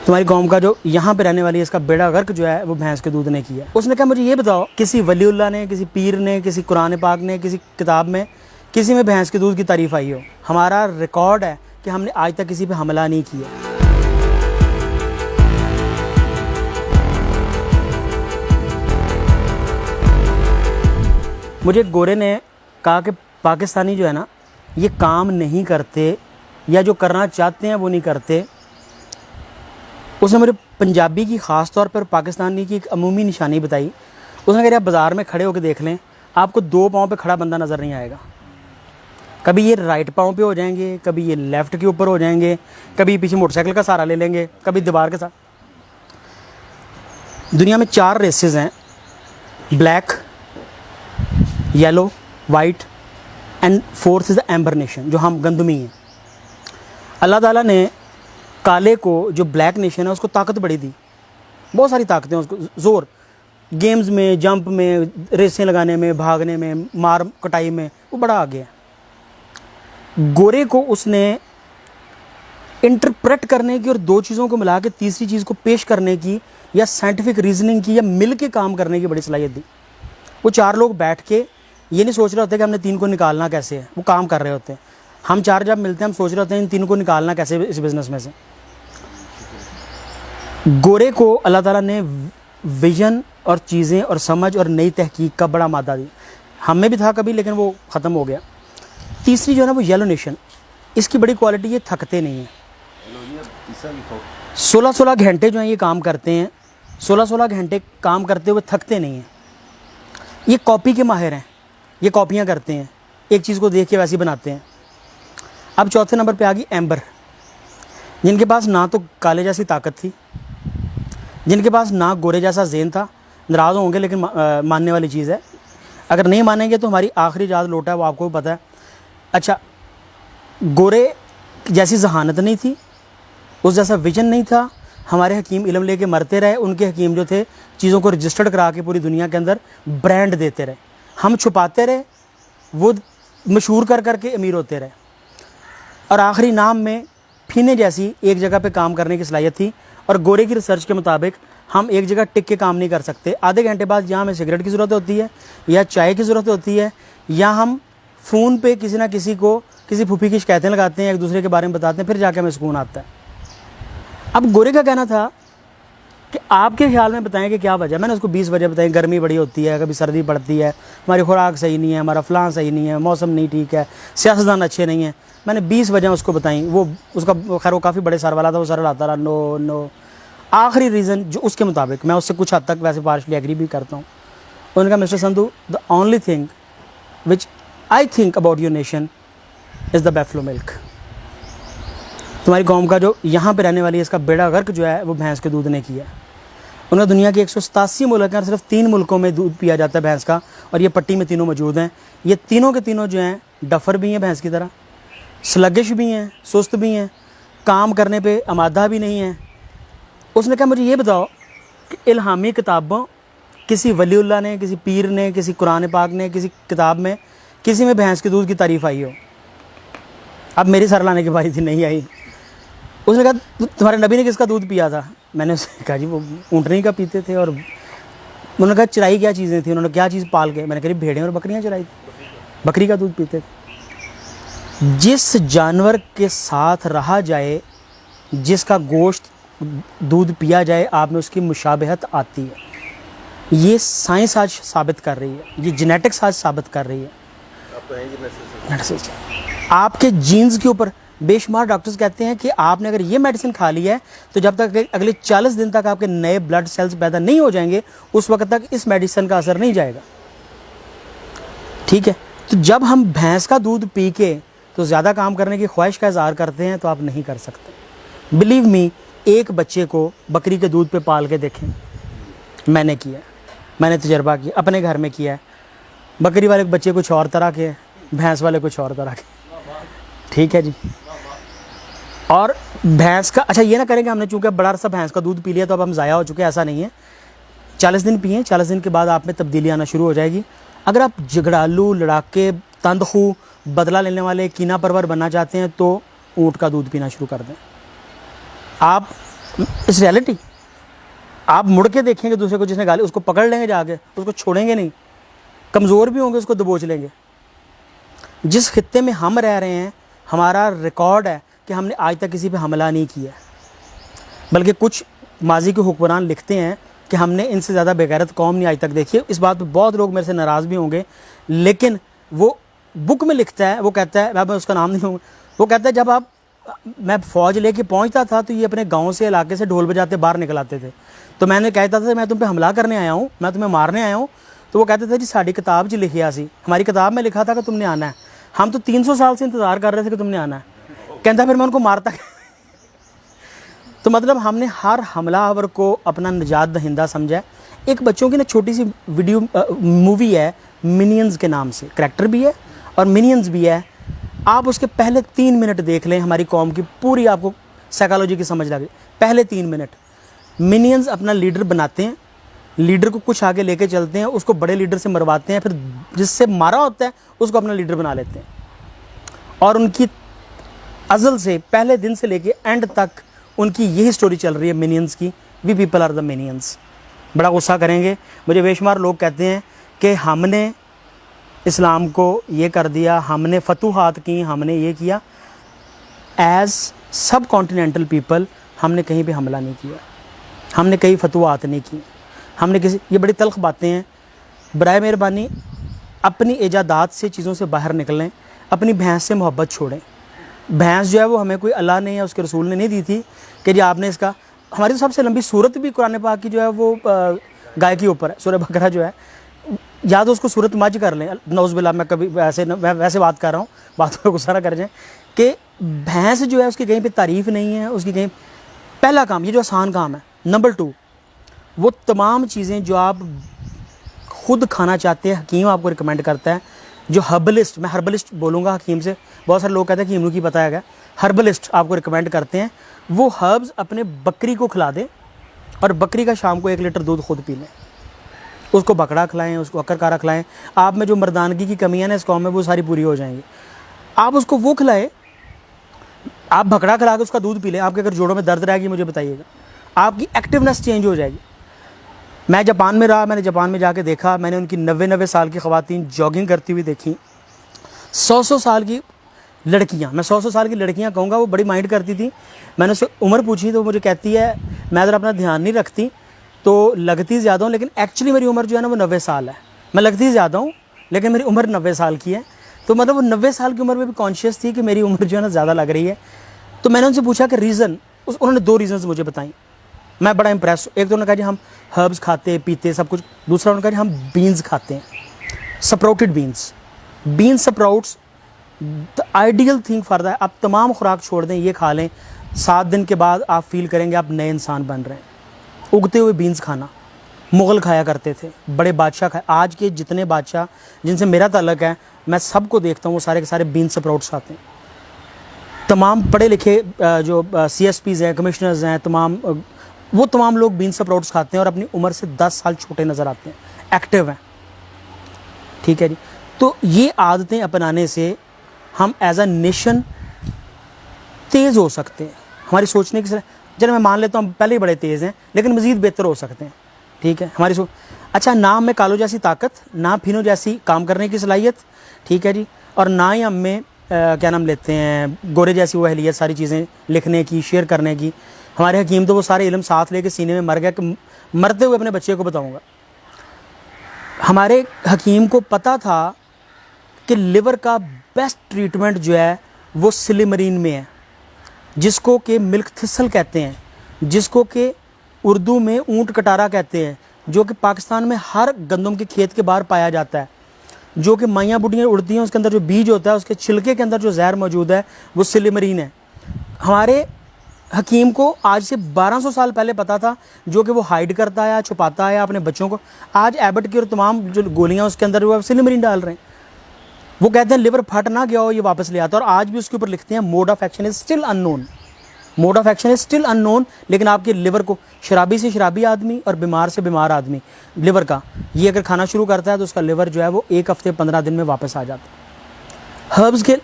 तुम्हारी कौम का जो यहाँ पे रहने वाली है इसका बेड़ा गर्क जो है वो भैंस के दूध ने किया। उसने कहा मुझे ये बताओ, किसी वलीउल्लाह ने, किसी पीर ने, किसी कुरान पाक ने, किसी किताब में किसी में भैंस के दूध की तारीफ आई हो? हमारा रिकॉर्ड है कि हमने आज तक किसी पे हमला नहीं किया। मुझे गोरे ने कहा कि पाकिस्तानी जो है ना ये काम नहीं करते या जो करना चाहते हैं वो नहीं करते। उसने मुझे पंजाबी की ख़ास तौर पर पाकिस्तानी की एक अमूमी निशानी बताई। उसने कहा आप बाज़ार में खड़े होकर देख लें, आपको दो पाँव पे खड़ा बंदा नज़र नहीं आएगा। कभी ये राइट पाँव पे हो जाएंगे, कभी ये लेफ़्ट के ऊपर हो जाएंगे, कभी पीछे मोटरसाइकिल का सहारा ले लेंगे, कभी दीवार के साथ। दुनिया में 4 रेसेस हैं, black, yellow, white and 4th is the amber nation, जो हम गंदमी हैं। अल्लाह ताला ने काले को, जो ब्लैक नेशन है, उसको ताकत बड़ी दी, बहुत सारी ताकतें उसको, ज़ोर गेम्स में, जंप में, रेसें लगाने में, भागने में, मार कटाई में वो बड़ा आगे है। गोरे को उसने इंटरप्रेट करने की और 2 चीज़ों को मिला के तीसरी चीज़ को पेश करने की या साइंटिफिक रीजनिंग की या मिल के काम करने की बड़ी सलाहियत दी। वो 4 लोग बैठ के ये नहीं सोच रहे होते कि हमने 3 को निकालना कैसे है, वो काम कर रहे होते हैं। हम 4 जब मिलते हैं हम सोच रहे होते हैं इन 3 को निकालना कैसे इस बिज़नेस में से। गोरे को अल्लाह ताला ने विजन और चीज़ें और समझ और नई तहकीक का बड़ा मादा दी। हम में भी था कभी, लेकिन वो ख़त्म हो गया। तीसरी जो है ना वो येलो नेशन, इसकी बड़ी क्वालिटी, ये थकते नहीं हैं। 16-16 घंटे जो है ये काम करते हैं, 16-16 घंटे काम करते हुए थकते नहीं हैं। ये कॉपी के माहिर हैं, ये कॉपियाँ करते हैं, एक चीज़ को देख के वैसे बनाते हैं। अब चौथे नंबर पे आ गई एम्बर, जिनके पास ना तो काले जैसी ताकत थी, जिनके पास ना गोरे जैसा ज़हन था। नाराज़ होंगे लेकिन मानने वाली चीज़ है, अगर नहीं मानेंगे तो हमारी आखिरी याद लौटा है, वो आपको भी पता है। अच्छा, गोरे जैसी जहानत नहीं थी, उस जैसा विजन नहीं था। हमारे हकीम इल्म लेके मरते रहे, उनके हकीम जो थे चीज़ों को रजिस्टर्ड करा के पूरी दुनिया के अंदर ब्रांड देते रहे। हम छुपाते रहे, वो मशहूर कर करके अमीर होते रहे। और आखिरी नाम में फीने जैसी एक जगह पे काम करने की सलाहियत थी। और गोरे की रिसर्च के मुताबिक हम एक जगह टिक के काम नहीं कर सकते। आधे घंटे बाद या हमें सिगरेट की ज़रूरत होती है, या चाय की ज़रूरत होती है, या हम फ़ोन पे किसी ना किसी को, किसी फूफी की शिकायतें लगाते हैं, एक दूसरे के बारे में बताते हैं, फिर जाके हमें सुकून आता है। अब गोरे का कहना था कि आपके ख्याल में बताएं कि क्या वजह। मैंने उसको 20 वजह बताई। गर्मी बड़ी होती है, कभी सर्दी पड़ती है, हमारी खुराक सही नहीं है, हमारा फ़लाँ सही नहीं है, मौसम नहीं ठीक है, सियासतदान अच्छे नहीं हैं। मैंने 20 वजह उसको बताई। वो उसका खैर वो काफ़ी बड़े सर वाला था, वो सर लाता रहा नो नो। आखिरी रीज़न जो उसके मुताबिक, मैं उससे कुछ हद तक वैसे पार्शली एग्री भी करता हूँ, उन्होंने कहा mister Sandhu, the only thing which I think about your nation is the buffalo milk. तुम्हारी कौम का जो यहाँ पे रहने वाली है इसका बेड़ा गर्क जो है वो भैंस के दूध ने किया। उन्होंने दुनिया के 187 मुल्क हैं, सिर्फ 3 मुल्कों में दूध पिया जाता है भैंस का, और ये पट्टी में तीनों मौजूद हैं। ये तीनों के तीनों जो हैं डफर भी हैं भैंस की तरह, स्लगिश भी हैं, सुस्त भी हैं, काम करने पे आमादा भी नहीं हैं। उसने कहा मुझे ये बताओ कि इल्हामी किताबों, किसी वलीउल्लाह ने, किसी पीर ने, किसी कुरान पाक ने, किसी किताब में किसी में भैंस के दूध की तारीफ़ आई हो? अब मेरी सर लाने की बारी थी, नहीं आई। उसने कहा तुम्हारे नबी ने किसका दूध पिया था? मैंने उससे कहा जी वो ऊँटनी का पीते थे। और उन्होंने कहा चराई क्या चीज़ें थी? उन्होंने क्या चीज़ पाल के? मैंने कहा भेड़ें और बकरियाँ चराई थी, बकरी का दूध पीते थे। जिस जानवर के साथ रहा जाए, जिसका गोश्त दूध पिया जाए, आप में उसकी मुशाबहत आती है। ये साइंस आज साबित कर रही है, ये जेनेटिक्स आज साबित कर रही है। आपके जीन्स के ऊपर बेशुमार डॉक्टर्स कहते हैं कि आपने अगर ये मेडिसिन खा ली है तो जब तक अगले 40 दिन तक आपके नए ब्लड सेल्स पैदा नहीं हो जाएंगे, उस वक्त तक इस मेडिसिन का असर नहीं जाएगा। ठीक है, तो जब हम भैंस का दूध पी के तो ज़्यादा काम करने की ख्वाहिश का इज़हार करते हैं तो आप नहीं कर सकते। बिलीव मी, एक बच्चे को बकरी के दूध पे पाल के देखें, मैंने किया, मैंने तजर्बा किया, अपने घर में किया है। बकरी वाले बच्चे कुछ और तरह के, भैंस वाले कुछ और तरह के। ठीक है जी। और भैंस का, अच्छा ये ना करेंगे हमने चूँकि बड़ा सा भैंस का दूध पी लिया तो अब हम ज़ाया हो चुके हैं, ऐसा नहीं है। 40 दिन पिए, 40 दिन के बाद आप में तब्दीली आना शुरू हो जाएगी। अगर आप झगड़ालू, लड़ाके, तंदखू, बदला लेने वाले, कीना परवर बनना चाहते हैं तो ऊँट का दूध पीना शुरू कर दें। आप इस रियलिटी। आप मुड़ के देखेंगे दूसरे को जिसने गाली, उसको पकड़ लेंगे जाके, उसको छोड़ेंगे नहीं, कमज़ोर भी होंगे उसको दबोच लेंगे। जिस खित्ते में हम रह रहे हैं, हमारा रिकॉर्ड है कि हमने आज तक किसी पे हमला नहीं किया, बल्कि कुछ माजी के हुक्मरान लिखते हैं कि हमने इनसे ज़्यादा बेगैरत कौम नहीं आज तक देखी। इस बात पे बहुत लोग मेरे से नाराज़ भी होंगे, लेकिन वो बुक में लिखता है, वो कहता है, मैं उसका नाम नहीं लूँगा, वो कहता है जब मैं फ़ौज लेके पहुंचता था तो ये अपने गांव से, इलाके से ढोल बजाते बाहर निकल आते थे। तो मैंने कहता था मैं तुम पे हमला करने आया हूँ, मैं तुम्हें मारने आया हूँ। तो वो कहते थे जी साड़ी किताब 'च लिखिया सी, हमारी किताब में लिखा था कि तुमने आना है, हम तो 300 साल से इंतज़ार कर रहे थे कि तुमने आना है। कहता फिर मैं उनको मारता। तो मतलब हमने हर हमलावर को अपना निजात दहिंदा समझा है। एक बच्चों की ना छोटी सी वीडियो मूवी है मिनियंस के नाम से, करैक्टर भी है और मिनियंस भी है। आप उसके पहले 3 मिनट देख लें, हमारी कौम की पूरी आपको साइकोलॉजी की समझ लगे। पहले 3 मिनट मिनियंस अपना लीडर बनाते हैं, लीडर को कुछ आगे लेके चलते हैं, उसको बड़े लीडर से मरवाते हैं, फिर जिससे मारा होता है उसको अपना लीडर बना लेते हैं। और उनकी अज़ल से, पहले दिन से लेके एंड तक उनकी यही स्टोरी चल रही है मिनियंस की। We people are the minions. बड़ा गुस्सा करेंगे, मुझे बेशुमार लोग कहते हैं कि हमने इस्लाम को ये कर दिया, हमने फतूहात की, हमने ये किया। एज़ सब कॉन्टिनेंटल पीपल हमने कहीं पे हमला नहीं किया, हमने कहीं फतूहात नहीं की, हमने किसी, ये बड़ी तल्ख बातें हैं। बराए मेहरबानी अपनी इजादात से चीज़ों से बाहर निकलें, अपनी भैंस से मोहब्बत छोड़ें। भैंस जो है वो हमें कोई अल्लाह ने या उसके रसूल ने नहीं दी थी कि जी आपने इसका, हमारी तो सबसे लंबी सूरत भी कुरान पाक की जो है वो गाय के ऊपर है, सूरह बकरा जो है, या तो उसको सूरत मज कर लें, नौज़ुबिल्लाह, मैं कभी वैसे बात कर रहा हूँ, बात को गुस्सा ना कर जाएँ, कि भैंस जो है उसकी कहीं पे तारीफ़ नहीं है, उसकी कहीं। पहला काम, ये जो आसान काम है। नंबर 2, वो तमाम चीज़ें जो आप खुद खाना चाहते हैं, हकीम आपको रिकमेंड करता है, जो हर्बलिस्ट, मैं हर्बलिस्ट बोलूँगा हकीम से, बहुत सारे लोग कहते हैं कि हकीम की पता है क्या, हर्बलिस्ट आपको रिकमेंड करते हैं, वो हर्ब्स अपने बकरी को खिला दें और बकरी का शाम को 1 लीटर दूध खुद पी लें। उसको बकरा खिलाएं, उसको अक्कर खिलाएं। आप में जो मर्दानगी की कमियां हैं इस कौम में वो सारी पूरी हो जाएंगी। आप उसको वो खिलाएं, आप बकरा खिला के उसका दूध पी लें, आपके अगर जोड़ों में दर्द रहेगी मुझे बताइएगा, आपकी एक्टिवनेस चेंज हो जाएगी। मैं जापान में रहा, मैंने जापान में जाके देखा, मैंने उनकी 90 साल की ख़वातीन जॉगिंग करती हुई देखी। 100 साल की लड़कियाँ, मैं 100 साल की लड़कियाँ कहूँगा, वो बड़ी माइंड करती थी। मैंने उससे उम्र पूछी तो मुझे कहती है मैं अगर अपना ध्यान नहीं रखती तो लगती ज़्यादा हूँ, लेकिन एक्चुअली मेरी उम्र जो है ना वो 90 साल है। मैं लगती ज़्यादा हूँ लेकिन मेरी उम्र 90 साल की है। तो मतलब वो 90 साल की उम्र में भी कॉन्शियस थी कि मेरी उम्र जो है ना ज़्यादा लग रही है। तो मैंने उनसे पूछा कि रीज़न, उन्होंने 2 रीज़न्स मुझे बताई। मैं बड़ा इंप्रेस। एक तो उन्होंने कहा जी हम हर्ब्स खाते पीते सब कुछ, दूसरा उन्होंने कहा जी हम बीन्स खाते हैं, sprouted beans, bean sprouts the ideal thing for that. आप तमाम खुराक छोड़ दें, ये खा लें, 7 दिन के बाद आप फील करेंगे आप नए इंसान बन रहे हैं। उगते हुए बीन्स खाना, मुग़ल खाया करते थे, बड़े बादशाह खाए। आज के जितने बादशाह जिनसे मेरा ताल्लुक़ है, मैं सबको देखता हूँ वो सारे के सारे बीन स्प्राउट्स खाते हैं। तमाम पढ़े लिखे जो CSPs हैं, कमिश्नर्स हैं, वो तमाम लोग बीन स्प्राउट्स खाते हैं और अपनी उम्र से 10 साल छोटे नज़र आते हैं, एक्टिव हैं। ठीक है जी। तो ये आदतें अपनाने से हम एज अ नेशन तेज़ हो सकते हैं। हमारी सोचने की, चलो मैं मान लेता हूँ पहले ही बड़े तेज़ हैं, लेकिन मज़ीद बेहतर हो सकते हैं। ठीक है, हमारी अच्छा, ना में कालो जैसी ताकत, ना फिनो जैसी काम करने की सलाहियत, ठीक है जी, और ना ही हम में क्या नाम लेते हैं, गोरे जैसी वो अहलियत, सारी चीज़ें लिखने की, शेयर करने की। हमारे हकीम तो वो सारे इल्म साथ लेके सीने में मर गया कि मरते हुए अपने बच्चे को बताऊँगा। हमारे हकीम को पता था कि लिवर का बेस्ट ट्रीटमेंट जो है वो सिलिमरीन में है, जिसको कि मिल्क थिसल कहते हैं, जिसको कि उर्दू में ऊंट कटारा कहते हैं, जो कि पाकिस्तान में हर गंदम के खेत के बाहर पाया जाता है। जो कि माइयाँ बुढ़ियाँ उड़ती हैं, उसके अंदर जो बीज होता है, उसके छिलके के अंदर जो जहर मौजूद है वो सिलिमरीन है। हमारे हकीम को आज से 1200 साल पहले पता था, जो कि वो हाइड करता है, छुपाता है अपने बच्चों को। आज एबट की और तमाम जो गोलियाँ उसके अंदर वो सिलिमरीन डाल रहे हैं। वो कहते हैं लिवर फट ना गया हो, ये वापस ले आता है। और आज भी उसके ऊपर लिखते हैं mode of action is still unknown, mode of action is still unknown. लेकिन आपके लिवर को, शराबी से शराबी आदमी और बीमार से बीमार आदमी, लिवर का ये अगर खाना शुरू करता है तो उसका लिवर जो है वो 1 हफ्ते 15 दिन में वापस आ जाता है। हर्ब्स के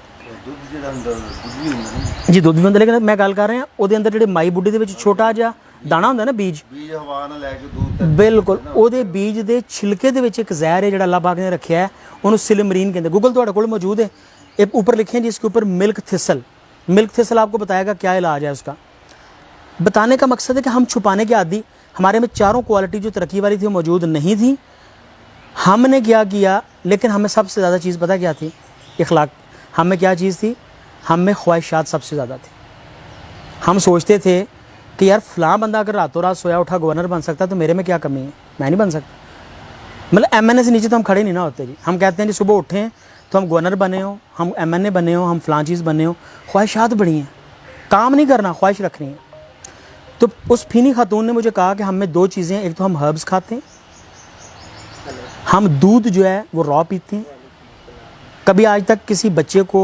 जी दुध भी होंगे, लेकिन मैं गल कर रहा उहदे अंदर जिहड़े माई बुढ़ी दे विच छोटा जिहा ਦਾਣਾ ਹੁੰਦਾ ਨਾ ਬੀਜ ਹਵਾ ਨਾਲ ਲੈ ਕੇ ਦੂਰ ਤੱਕ ਬਿਲਕੁਲ ਉਹਦੇ ਬੀਜ ਦੇ ਛਿਲਕੇ ਦੇ ਵਿੱਚ ਇੱਕ ਜ਼ਹਿਰ ਹੈ ਜਿਹੜਾ ਅੱਲਾਹ ਪਾਕ ਨੇ ਰੱਖਿਆ है ਉਹਨੂੰ सिलमरीन कहते हैं। गूगल ਤੁਹਾਡੇ ਕੋਲ मौजूद है, एक ऊपर लिखे हैं जिसके ऊपर मिल्क थिसल आपको बताएगा क्या इलाज है उसका। बताने का मकसद है कि हम छुपाने के आदि, हमारे में चारों क्वालिटी जो तरक्की वाली थी वो मौजूद नहीं थी। हमने क्या किया, लेकिन हमें सबसे ज़्यादा चीज़ पता क्या थी, इखलाक। हमें क्या चीज़ थी, हमें ख्वाहिशात सबसे ज़्यादा थी। हम सोचते थे कि यार फ़लाँ बंदा अगर रातों रात सोया उठा गवर्नर बन सकता तो मेरे में क्या कमी है, मैं नहीं बन सकता। मतलब MNA से नीचे तो हम खड़े नहीं ना होते जी। हम कहते हैं जी सुबह उठें तो हम गवर्नर बने हो, हम MNA बने हो, हम फ़लाँ चीज़ बने हो। ख्वाहिशात बड़ी हैं, काम नहीं करना, ख्वाहिश रखनी है। तो उस फीनी खातून ने मुझे कहा कि हम में दो चीज़ें हैं, एक तो हम हर्ब्स खाते हैं, हम दूध जो है वो रॉ पीते हैं। कभी आज तक किसी बच्चे को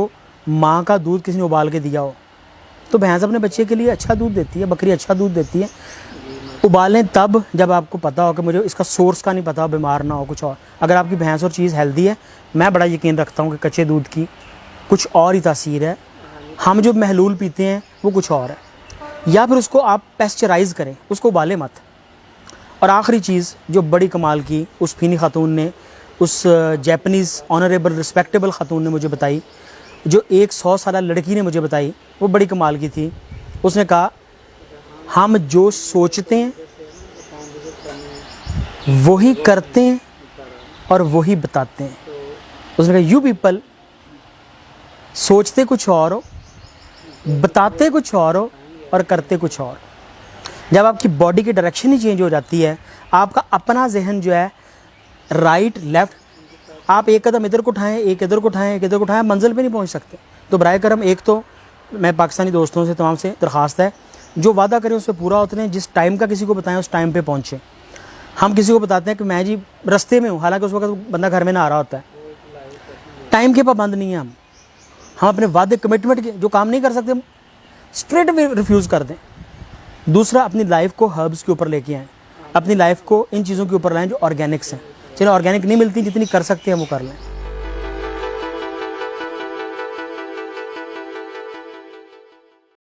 माँ का दूध किसी ने उबाल के दिया हो? तो भैंस अपने बच्चे के लिए अच्छा दूध देती है, बकरी अच्छा दूध देती है। उबालें तब जब आपको पता हो कि मुझे इसका सोर्स का नहीं पता हो, बीमार ना हो कुछ और। अगर आपकी भैंस और चीज़ हेल्दी है, मैं बड़ा यकीन रखता हूँ कि कच्चे दूध की कुछ और ही तासीर है। हम जो महलूल पीते हैं वो कुछ और है। या फिर उसको आप पेस्चराइज़ करें, उसको उबालें मत। और आखिरी चीज़ जो बड़ी कमाल की उस फीनी खातून ने, उस जैपनीज़ ऑनरेबल रिस्पेक्टेबल खातून ने मुझे बताई, जो एक 100 साल लड़की ने मुझे बताई, वो बड़ी कमाल की थी। उसने कहा हम जो सोचते हैं वही करते हैं और वही बताते हैं। उसने कहा यू पीपल सोचते कुछ और हो, बताते कुछ और हो और करते कुछ और। जब आपकी बॉडी की डायरेक्शन ही चेंज हो जाती है, आपका अपना जहन जो है राइट लेफ़्ट, आप एक कदम इधर को उठाएं, एक इधर को उठाएं, एक इधर को उठाएं, मंजिल पे नहीं पहुंच सकते। तो बराए करम, एक तो मैं पाकिस्तानी दोस्तों से तमाम से दरख्वास्त है, जो वादा करें उससे पूरा होते हैं। जिस टाइम का किसी को बताएं उस टाइम पे पहुँचें। हम किसी को बताते हैं कि मैं जी रास्ते में हूँ, हालांकि उस वक्त बंदा घर में ना आ रहा होता है। टाइम के पाबंद नहीं है हम अपने वादे कमिटमेंट के जो काम नहीं कर सकते स्ट्रेट रिफ्यूज़ कर दें। दूसरा, अपनी लाइफ को हर्ब्स के ऊपर लेके आएँ, अपनी लाइफ को इन चीज़ों के ऊपर लाएँ जो ऑर्गेनिक्स हैं। चलो ऑर्गेनिक नहीं मिलती, जितनी कर सकते हैं वो कर लें।